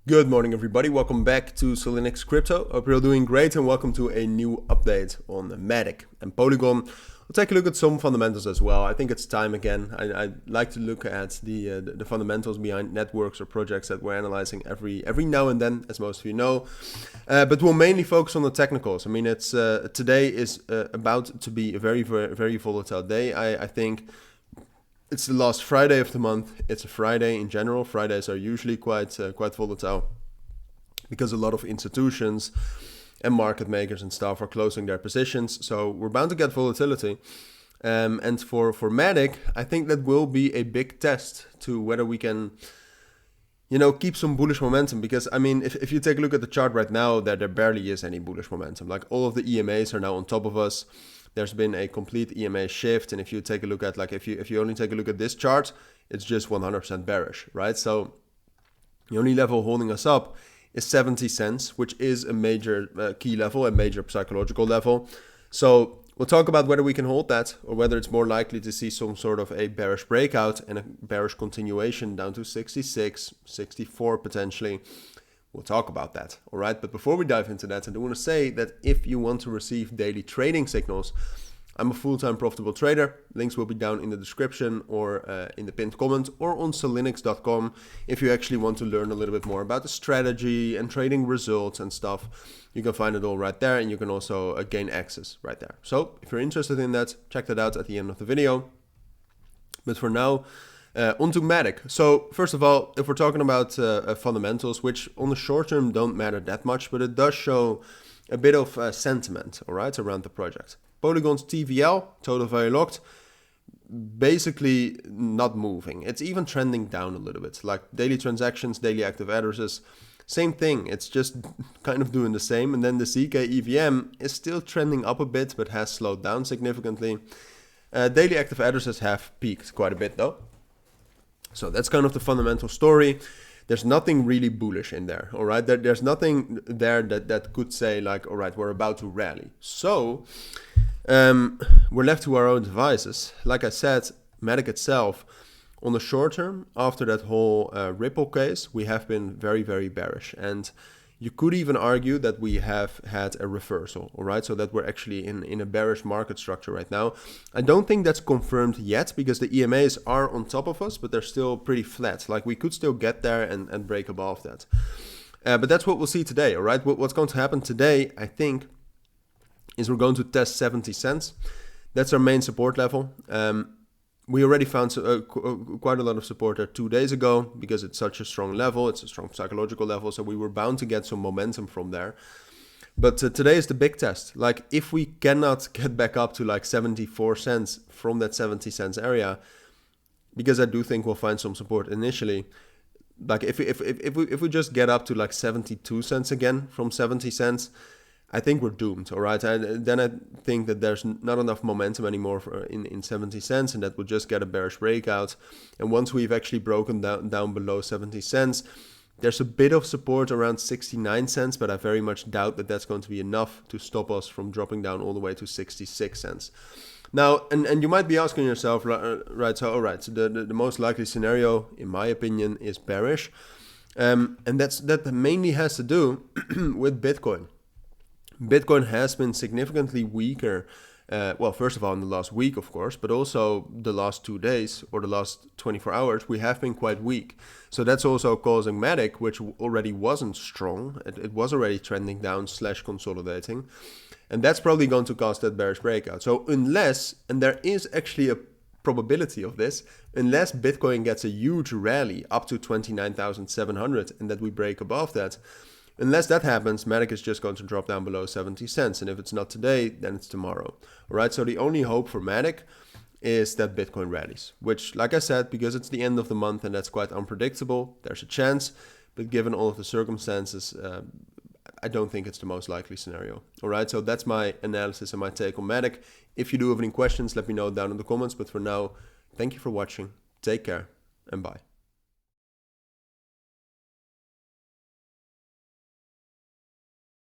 Good morning, everybody. Welcome back to Cilinix Crypto. Hope you're all doing great and welcome to a new update on Matic and Polygon. We'll take a look at some fundamentals as well. I think it's time again. I like to look at the fundamentals behind networks or projects that we're analyzing every now and then, as most of you know. But we'll mainly focus on the technicals. I mean, it's today is about to be a very volatile day. I think. It's the last Friday of the month. It's a Friday in general. Fridays are usually quite volatile because a lot of institutions and market makers and stuff are closing their positions. So we're bound to get volatility. And for Matic, I think that will be a big test to whether we can, keep some bullish momentum. Because I mean, if you take a look at the chart right now, there barely is any bullish momentum. Like all of the EMAs are now on top of us. There's been a complete EMA shift, and if you take a look at if you only take a look at this chart, it's just 100% bearish, right? So the only level holding us up is 70 cents, which is a major key level, a major psychological level. So we'll talk about whether we can hold that or whether it's more likely to see some sort of a bearish breakout and a bearish continuation down to 66, 64 potentially. We'll talk about that, all right? But before we dive into that, I do want to say that if you want to receive daily trading signals, I'm a full-time profitable trader. Links will be down in the description or in the pinned comment or on cilinix.com if you actually want to learn a little bit more about the strategy and trading results and stuff. You can find it all right there, and you can also gain access right there. So if you're interested in that, check that out at the end of the video. But for now, onto Matic. So first of all, if we're talking about fundamentals, which on the short term don't matter that much, but it does show a bit of sentiment, all right, around the project. Polygon's TVL, total value locked, basically not moving. It's even trending down a little bit. Like daily transactions, daily active addresses, same thing. It's just kind of doing the same. And then the CK EVM is still trending up a bit, but has slowed down significantly. Daily active addresses have peaked quite a bit though. So that's kind of the fundamental story. There's nothing really bullish in there, all right? There's nothing there that could say like, all right, we're about to rally. So we're left to our own devices. Like I said, Matic itself, on the short term, after that whole Ripple case, we have been very bearish. And you could even argue that we have had a reversal, all right? So that we're actually in a bearish market structure right now. I don't think that's confirmed yet because the EMAs are on top of us, but they're still pretty flat. Like we could still get there and break above that. But that's what we'll see today, all right? What's going to happen today, I think, is we're going to test 70 cents. That's our main support level. We already found quite a lot of support there 2 days ago because it's such a strong level. It's a strong psychological level, so we were bound to get some momentum from there. But today is the big test. Like if we cannot get back up to like 74 cents from that 70 cents area, because I do think we'll find some support initially. Like if we just get up to like 72 cents again from 70 cents, I think we're doomed, all right? Then I think that there's not enough momentum anymore in 70 cents, and that would just get a bearish breakout. And once we've actually broken down below 70 cents, there's a bit of support around 69 cents, but I very much doubt that that's going to be enough to stop us from dropping down all the way to 66 cents. Now, and you might be asking yourself, right, so the most likely scenario, in my opinion, is bearish. And that mainly has to do with Bitcoin. Bitcoin has been significantly weaker, well, first of all, in the last week, of course, but also the last 2 days or the last 24 hours, we have been quite weak. So that's also causing Matic, which already wasn't strong. It was already trending down / consolidating. And that's probably going to cause that bearish breakout. So unless, and there is actually a probability of this, unless Bitcoin gets a huge rally up to 29,700 and that we break above that, unless that happens, Matic is just going to drop down below 70 cents. And if it's not today, then it's tomorrow. All right, so the only hope for Matic is that Bitcoin rallies, which, like I said, because it's the end of the month and that's quite unpredictable, there's a chance. But given all of the circumstances, I don't think it's the most likely scenario. All right, so that's my analysis and my take on Matic. If you do have any questions, let me know down in the comments. But for now, thank you for watching. Take care and bye.